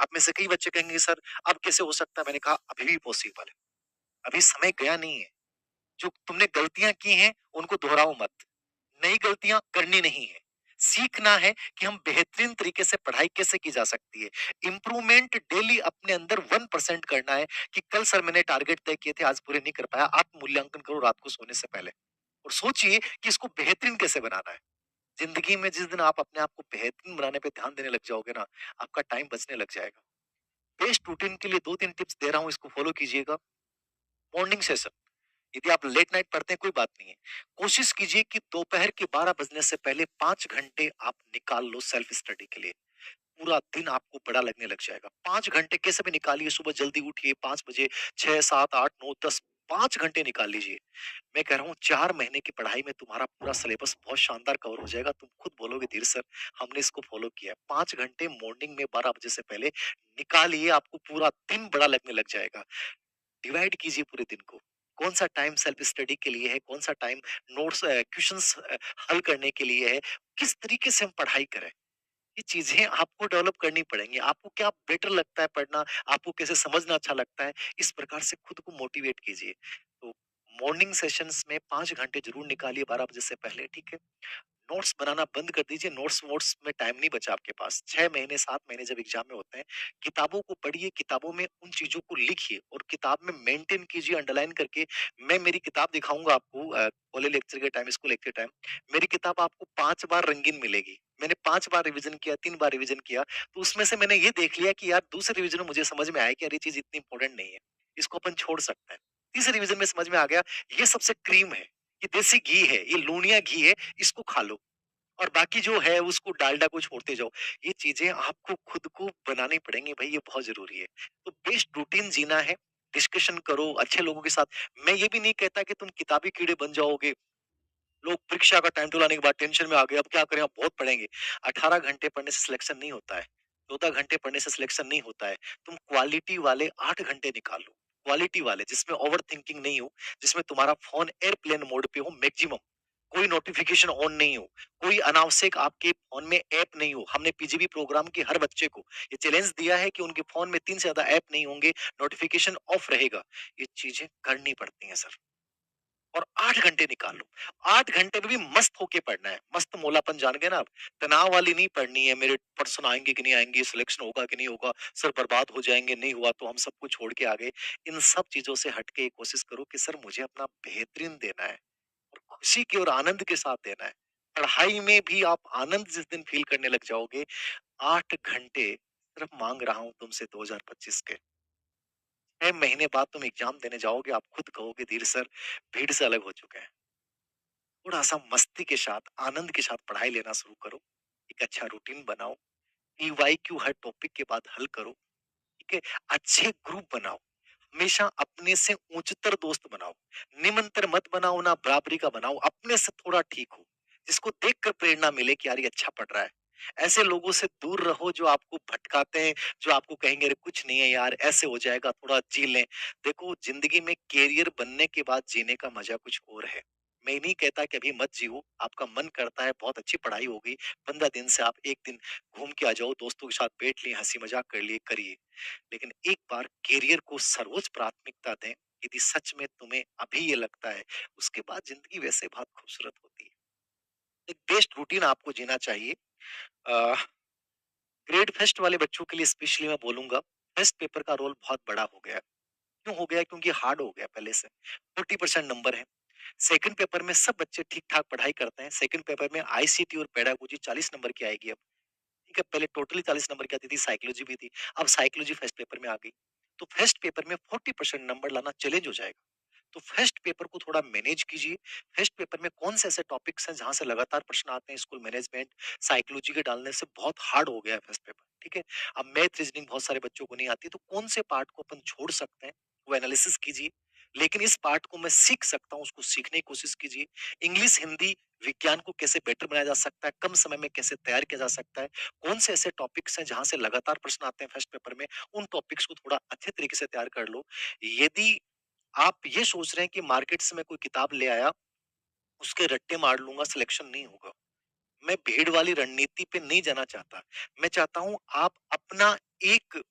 आप में से कई बच्चे कहेंगे सर अब कैसे हो सकता है? मैंने कहा अभी भी पॉसिबल है, अभी समय गया नहीं है। जो तुमने गलतियां की हैं उनको दोहराओ मत, नई गलतियां करनी नहीं है। सीखना है कि हम बेहतरीन तरीके से पढ़ाई कैसे की जा सकती है। इंप्रूवमेंट डेली अपने अंदर 1% करना है कि कल सर मैंने टारगेट तय किए थे आज पूरे नहीं कर पाया। आत्म मूल्यांकन करो रात को सोने से पहले और सोचिए कि इसको बेहतरीन कैसे बनाना है। जिंदगी में जिस दिन आप अपने आप को बेहतरीन बनाने पे ध्यान देने लग जाओगे ना, आपका टाइम बचने लग जाएगा। बेस्ट रूटीन के लिए 2-3 टिप्स दे रहा हूँ, इसको फॉलो कीजिएगा। मॉर्निंग सेशन, यदि आप लेट नाइट पढ़ते हैं कोई बात नहीं है। कोशिश कीजिए कि दोपहर के 12 बजने से पहले 5 घंटे आप निकाल लो सेल्फ स्टडी के लिए। पूरा दिन आपको बड़ा लगने लग जाएगा। 5 घंटे कैसे भी निकालिए, सुबह जल्दी उठिए 5 बजे, 6, 7, 8, 9, 10, 5 घंटे निकाल लीजिए। मैं कह रहा हूँ 4 महीने की पढ़ाई में तुम्हारा पूरा सिलेबस बहुत शानदार कवर हो जाएगा। तुम खुद बोलोगे धीर सर हमने इसको फॉलो किया है। 5 घंटे मॉर्निंग में 12 बजे से पहले निकालिए, आपको पूरा दिन बड़ा लगने लग जाएगा। डिवाइड कीजिए पूरे दिन को। कौन सा टाइम सेल्फ स्टडी के लिए है, कौन सा टाइम नोट्स क्वेश्चंस हल करने के लिए है, किस तरीके से हम पढ़ाई करें। ये चीजें आपको डेवलप करनी पड़ेंगी। आपको क्या बेटर लगता है पढ़ना, आपको कैसे समझना अच्छा लगता है, इस प्रकार से खुद को मोटिवेट कीजिए। तो मॉर्निंग सेशंस में 5 घंटे जरूर निकालिए 12 बजे से पहले, ठीक है? नोट्स बनाना बंद कर दीजिए, नोट्स वोट्स में टाइम नहीं बचा आपके पास। 6 महीने 7 महीने जब एग्जाम में होते हैं, किताबों को पढ़िए, किताबों में उन चीजों को लिखिए और किताब में मेंटेन कीजिए अंडरलाइन करके। मैं मेरी किताब दिखाऊंगा आपको कॉलेज लेक्चर के टाइम, स्कूल लेक्चर टाइम। मेरी किताब आपको 5 बार रंगीन मिलेगी। मैंने 5 बार रिवीजन किया, 3 बार रिवीजन किया, तो उसमें से मैंने ये देख लिया कि यार दूसरे रिवीजन में मुझे समझ में आया कि यार ये चीज इतनी इंपॉर्टेंट नहीं है, इसको अपन छोड़ सकते हैं। तीसरे रिवीजन में समझ में आ गया ये सबसे क्रीम है, ये देसी घी है, ये लूनिया घी है, इसको खा लो और बाकी जो है उसको डालडा को छोड़ते जाओ। ये चीजें आपको खुद को बनानी पड़ेंगी भाई, ये बहुत जरूरी है। तो बेस्ट रूटीन जीना है, डिस्कशन करो अच्छे लोगों के साथ। मैं ये भी नहीं कहता कि तुम किताबी कीड़े बन जाओगे। लोग परीक्षा का टाइम टेबल आने के बाद टेंशन में आ गए अब क्या करें, अब बहुत पढ़ेंगे। 18 घंटे पढ़ने से सिलेक्शन नहीं होता है, 14 घंटे पढ़ने से सिलेक्शन नहीं होता है। तुम क्वालिटी वाले 8 घंटे निकालो, क्वालिटी वाले जिसमें ओवर थिंकिंग नहीं हो, जिसमें तुम्हारा फोन एयरप्लेन मोड पे हो मैक्सिमम, कोई नोटिफिकेशन ऑन नहीं हो, कोई अनावश्यक आपके फोन में ऐप नहीं हो। हमने पीजीबी प्रोग्राम के हर बच्चे को ये चैलेंज दिया है कि उनके फोन में 3 से ज्यादा ऐप नहीं होंगे, नोटिफिकेशन ऑफ रहेगा। ये चीजें करनी पड़ती हैं सर। और 8 घंटे निकाल लो। 8 घंटे में भी मस्त होके पढ़ना है। मस्त मौलापन जान गए ना आप? तनाव वाली नहीं पढ़नी है, मेरे पर्सन आएँगे कि नहीं आएँगे, सिलेक्शन होगा कि नहीं होगा, सर बर्बाद हो जाएँगे, नहीं हुआ तो हम सब कुछ छोड़ के आ गए। इन सब चीज़ों से हट के कोशिश करो कि सर मुझे अपना बेहतरीन देना है और खुशी के और आनंद के साथ देना है। पढ़ाई में भी आप आनंद जिस दिन फ़ील करने लग जाओगे, 8 घंटे सिर्फ माँग रहा हूँ तुमसे 2025 के। 6 महीने बाद तुम एग्ज़ाम देने जाओगे, आप खुद कहोगे धीर सर भीड़ से अलग हो चुके हैं। थोड़ा-सा मस्ती के साथ, आनंद के साथ पढ़ाई लेना शुरू करो। एक अच्छा रूटीन बनाओ। पीवाईक्यू हर टॉपिक के बाद हल करो, ठीक है? अच्छे ग्रुप बनाओ। हमेशा अपने से उच्चतर दोस्त बनाओ। निमंतर मत बनाओ, ना बराबरी का बनाओ। अपने से थोड़ा ठीक हो, जिसको देखकर प्रेरणा मिले कि यार ये अच्छा पढ़ रहा है। ऐसे लोगों से दूर रहो जो आपको भटकाते हैं, जो आपको कहेंगे अरे कुछ नहीं है यार, ऐसे हो जाएगा, थोड़ा जी लें। देखो ज़िंदगी में कैरियर बनने के बाद जीने का मज़ा कुछ और है। मैं नहीं कहता कि अभी मत जियो, आपका मन करता है बहुत अच्छी पढ़ाई हो गई, 15 दिन से आप 1 दिन घूम के आ जाओ, दोस्तों के साथ बैठ लिए, हँसी-मज़ाक कर लिए, करिए। लेकिन एक बार करियर को सर्वोच्च प्राथमिकता दें। यदि सच में तुम्हें अभी ये लगता है, उसके बाद ज़िंदगी वैसे बहुत खूबसूरत होती है। एक बेस्ट रूटीन आपको जीना चाहिए। अ, ग्रेड फेस्ट वाले बच्चों के लिए स्पेशली मैं बोलूँगा, फेस्ट पेपर का रोल बहुत बड़ा हो गया है। क्यों हो गया है? क्योंकि हार्ड हो गया पहले से। 40% नंबर है। सेकंड पेपर में सब बच्चे ठीक-ठाक पढ़ाई करते हैं। सेकंड पेपर में आईसीटी और पेडागोजी 40 नंबर की आएगी अब। ठीक है, पहले टोटली 40 नंबर की आती थी, साइकोलॉजी भी थी, अब साइकोलॉजी फर्स्ट पेपर में आ गई। तो फर्स्ट पेपर में 40% नंबर लाना चैलेंज हो जाएगा। तो फर्स्ट पेपर को थोड़ा मैनेज कीजिए। फर्स्ट पेपर में कौन से ऐसे टॉपिक्स हैं जहां से लगातार प्रश्न आते हैं, स्कूल मैनेजमेंट, साइकोलॉजी के डालने से बहुत हार्ड हो गया है फर्स्ट पेपर, ठीक है? अब मैथ रीजनिंग बहुत सारे बच्चों को नहीं आती, तो कौन से पार्ट को अपन छोड़ सकते हैं, वो एनालिसिस कीजिए। लेकिन इस पार्ट को मैं सीख सकता हूँ, उसको सीखने की कोशिश कीजिए। इंग्लिश, हिंदी, विज्ञान को कैसे बेटर बनाया जा सकता है, कम समय में कैसे तैयार किया जा सकता है, कौन से ऐसे टॉपिक्स हैं जहां से लगातार प्रश्न आते हैं फर्स्ट पेपर में, उन टॉपिक्स को थोड़ा अच्छे तरीके से तैयार कर लो। यदि आप ये सोच रहे हैं कि मार्केट से मैं कोई किताब ले आया, उसके रट्टे मार लूंगा, सिलेक्शन नहीं होगा। मैं भीड़ वाली रणनीति पे नहीं जाना चाहता। मैं चाहता हूं आप अपना एक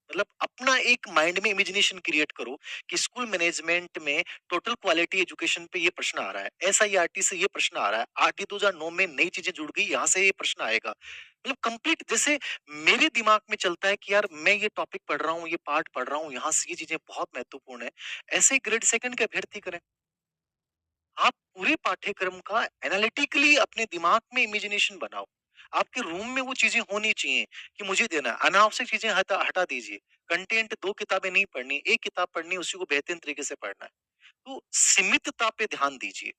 मतलब अपना एक माइंड में इमेजिनेशन क्रिएट करो कि स्कूल मैनेजमेंट में टोटल क्वालिटी एजुकेशन पे ये प्रश्न आ रहा है, एसआईआरटी से ये प्रश्न आ रहा है, आरटी 2009 में नई चीजें जुड़ गई, यहाँ से ये प्रश्न आएगा। मतलब कंप्लीट जैसे मेरे दिमाग में चलता है कि यार मैं ये टॉपिक पढ़ रहा हूँ, ये पार्ट पढ़ रहा हूँ, यहाँ से ये चीजें बहुत महत्वपूर्ण है। ऐसे ग्रेड सेकंड के अभ्यर्थी करें, आप पूरे पाठ्यक्रम का एनालिटिकली अपने दिमाग में इमेजिनेशन बनाओ। आपके रूम में वो चीजें होनी चाहिए कि मुझे देना है। अनावश्यक चीजें हटा हटा दीजिए। कंटेंट 2 किताबें नहीं पढ़नी, 1 किताब पढ़नी है, उसी को बेहतरीन तरीके से पढ़ना है। तो सीमितता पे ध्यान दीजिए।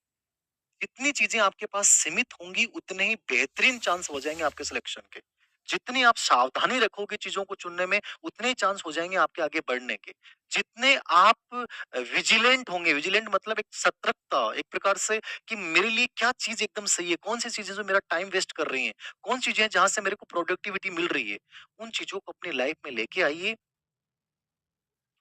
जितनी चीजें आपके पास सीमित होंगी उतने ही बेहतरीन चांस हो जाएंगे आपके सिलेक्शन के। जितनी आप सावधानी रखोगे चीजों को चुनने में, उतने ही चांस हो जाएंगे आपके आगे बढ़ने के। जितने आप विजिलेंट होंगे, विजिलेंट मतलब एक सतर्कता, एक प्रकार से कि मेरे लिए क्या चीज एकदम सही है, कौन सी चीजें जो मेरा टाइम वेस्ट कर रही हैं, कौन सी चीजें हैं जहां से मेरे को प्रोडक्टिविटी मिल रही है, उन चीजों को अपनी लाइफ में लेके आइए।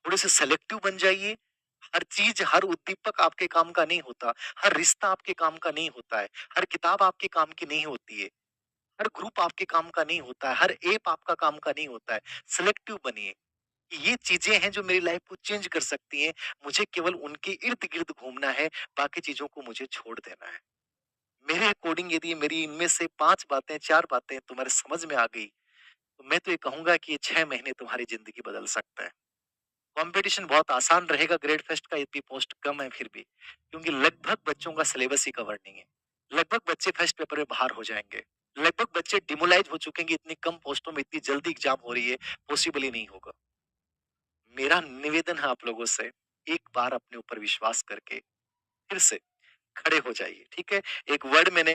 थोड़े से सेलेक्टिव बन जाइए। हर चीज, हर उद्दीपक आपके काम का नहीं होता, हर रिश्ता आपके काम का नहीं होता है, हर किताब आपके काम की नहीं होती है, हर ग्रुप आपके काम का नहीं होता है, हर ऐप आपका काम का नहीं होता है। सिलेक्टिव बनिए कि ये चीजें हैं जो मेरी लाइफ को चेंज कर सकती हैं, मुझे केवल उनके इर्द गिर्द घूमना है, बाकी चीजों को मुझे छोड़ देना है। मेरे अकॉर्डिंग यदि मेरी इनमें से 5 बातें, 4 बातें तुम्हारे समझ में आ गई, तो मैं तो ये कहूंगा कि ये 6 महीने तुम्हारी जिंदगी बदल सकता है। कंपटीशन बहुत आसान रहेगा ग्रेड फेस्ट का, यदि पोस्ट कम है फिर भी, क्योंकि लगभग बच्चों का सिलेबस ही कवर नहीं है। लगभग बच्चे फर्स्ट पेपर में बाहर हो जाएंगे। लगभग बच्चे डिमोलाइज हो चुके हैं कि इतनी कम पोस्टों में इतनी जल्दी एग्जाम हो रही है, पॉसिबल ही नहीं होगा। मेरा निवेदन है आप लोगों से, एक बार अपने ऊपर विश्वास करके फिर से खड़े हो जाइए, ठीक है? एक वर्ड मैंने